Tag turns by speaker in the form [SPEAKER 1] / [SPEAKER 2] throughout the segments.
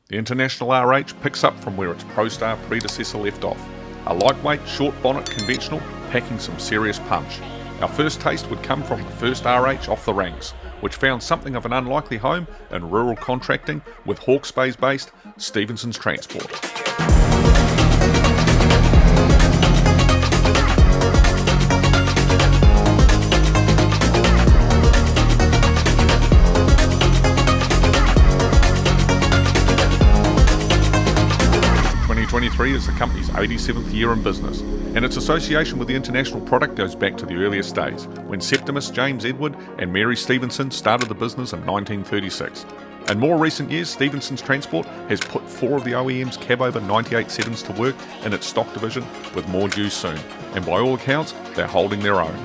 [SPEAKER 1] The International RH picks up from where its ProStar predecessor left off. A lightweight, short bonnet conventional, packing some serious punch. Our first taste would come from the first RH off the ranks, which found something of an unlikely home in rural contracting with Hawke's Bay-based Stephenson's Transport. 2023 is the company's 87th year in business, and its association with the international product goes back to the earliest days, when Septimus James Edward and Mary Stephenson started the business in 1936. In more recent years, Stephenson's Transport has put 4 of the OEM's cab-over 98.7s to work in its stock division, with more due soon, and by all accounts, they're holding their own.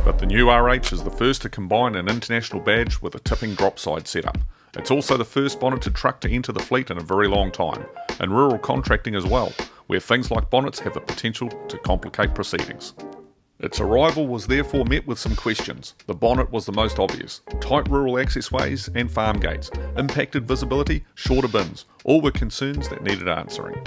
[SPEAKER 1] But the new RH is the first to combine an international badge with a tipping drop side setup. It's also the first bonneted truck to enter the fleet in a very long time, and rural contracting as well, where things like bonnets have the potential to complicate proceedings. Its arrival was therefore met with some questions. The bonnet was the most obvious. Tight rural accessways and farm gates, impacted visibility, shorter bins, all were concerns that needed answering.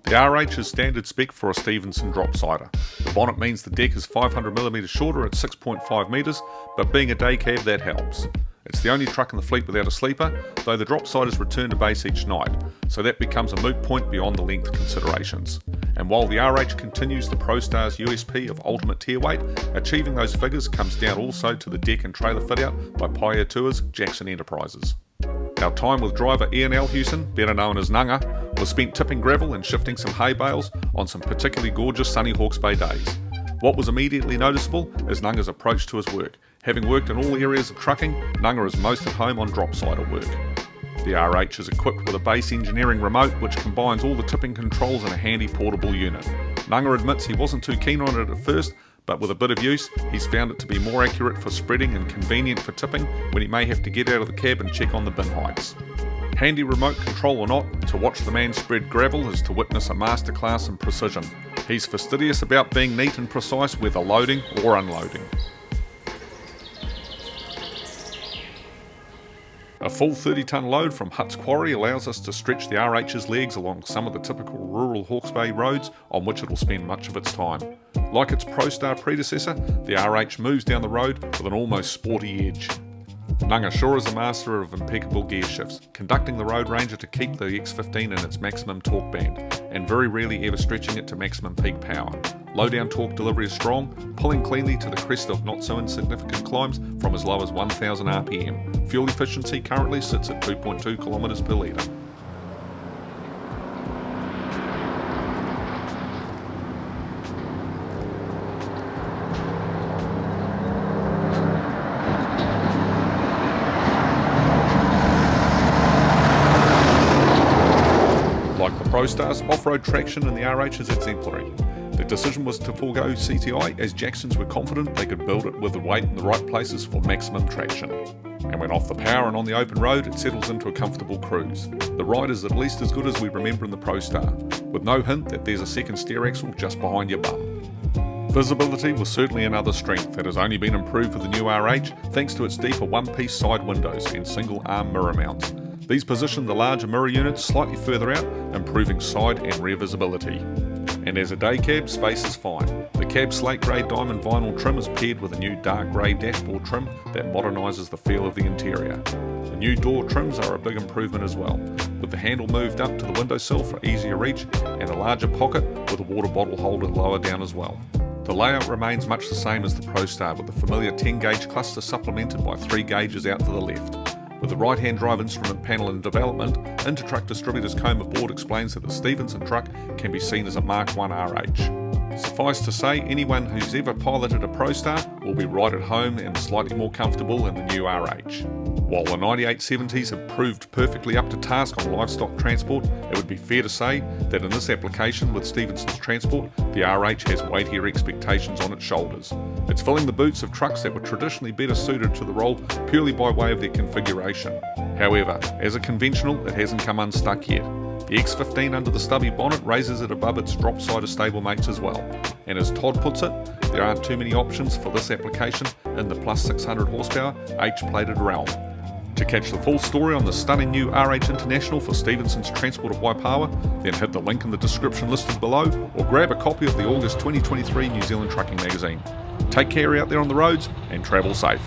[SPEAKER 1] The RH is standard spec for a Stephenson dropsider. The bonnet means the deck is 500mm shorter at 6.5 metres, but being a day cab that helps. It's the only truck in the fleet without a sleeper, though the dropsiders return to base each night, so that becomes a moot point beyond the length considerations. And while the RH continues the ProStar's USP of ultimate tier weight, achieving those figures comes down also to the deck and trailer fit out by Paia Tours Jackson Enterprises. Our time with driver Ian Alhuson, better known as Nanga, was spent tipping gravel and shifting some hay bales on some particularly gorgeous sunny Hawke's Bay days. What was immediately noticeable is Nanga's approach to his work. Having worked in all areas of trucking, Nanga is most at home on dropsider work. The RH is equipped with a base engineering remote which combines all the tipping controls in a handy portable unit. Nanga admits he wasn't too keen on it at first, but with a bit of use, he's found it to be more accurate for spreading and convenient for tipping when he may have to get out of the cab and check on the bin heights. Handy remote control or not, to watch the man spread gravel is to witness a masterclass in precision. He's fastidious about being neat and precise whether loading or unloading. A full 30-tonne load from Hutt's Quarry allows us to stretch the RH's legs along some of the typical rural Hawke's Bay roads on which it will spend much of its time. Like its ProStar predecessor, the RH moves down the road with an almost sporty edge. Nanga sure is a master of impeccable gear shifts, conducting the Road Ranger to keep the X15 in its maximum torque band, and very rarely ever stretching it to maximum peak power. Low-down torque delivery is strong, pulling cleanly to the crest of not so insignificant climbs from as low as 1000 RPM. Fuel efficiency currently sits at 2.2 km per litre. Like the ProStars, off-road traction in the RH is exemplary. The decision was to forego CTI as Jacksons were confident they could build it with the weight in the right places for maximum traction. And when off the power and on the open road, it settles into a comfortable cruise. The ride is at least as good as we remember in the ProStar, with no hint that there's a second steer axle just behind your bum. Visibility was certainly another strength that has only been improved with the new RH thanks to its deeper one-piece side windows and single-arm mirror mounts. These position the larger mirror units slightly further out, improving side and rear visibility. And as a day cab, space is fine. The cab slate grey diamond vinyl trim is paired with a new dark grey dashboard trim that modernises the feel of the interior. The new door trims are a big improvement as well, with the handle moved up to the windowsill for easier reach and a larger pocket with a water bottle holder lower down as well. The layout remains much the same as the ProStar, with the familiar 10-gauge cluster supplemented by 3 gauges out to the left. With the right-hand drive instrument panel in development, Intertruck Distributors Coma Board explains that the Stephenson truck can be seen as a Mark I RH. Suffice to say, anyone who's ever piloted a ProStar will be right at home and slightly more comfortable in the new RH. While the 9870s have proved perfectly up to task on livestock transport, it would be fair to say that in this application with Stephenson's Transport, the RH has weightier expectations on its shoulders. It's filling the boots of trucks that were traditionally better suited to the role purely by way of their configuration. However, as a conventional, it hasn't come unstuck yet. The X15 under the stubby bonnet raises it above its dropsider stablemates as well. And as Todd puts it, there aren't too many options for this application in the plus 600 horsepower H-plated realm. To catch the full story on the stunning new RH International for Stephenson's Transport of Waipawa, then hit the link in the description listed below or grab a copy of the August 2023 New Zealand Trucking Magazine. Take care out there on the roads and travel safe.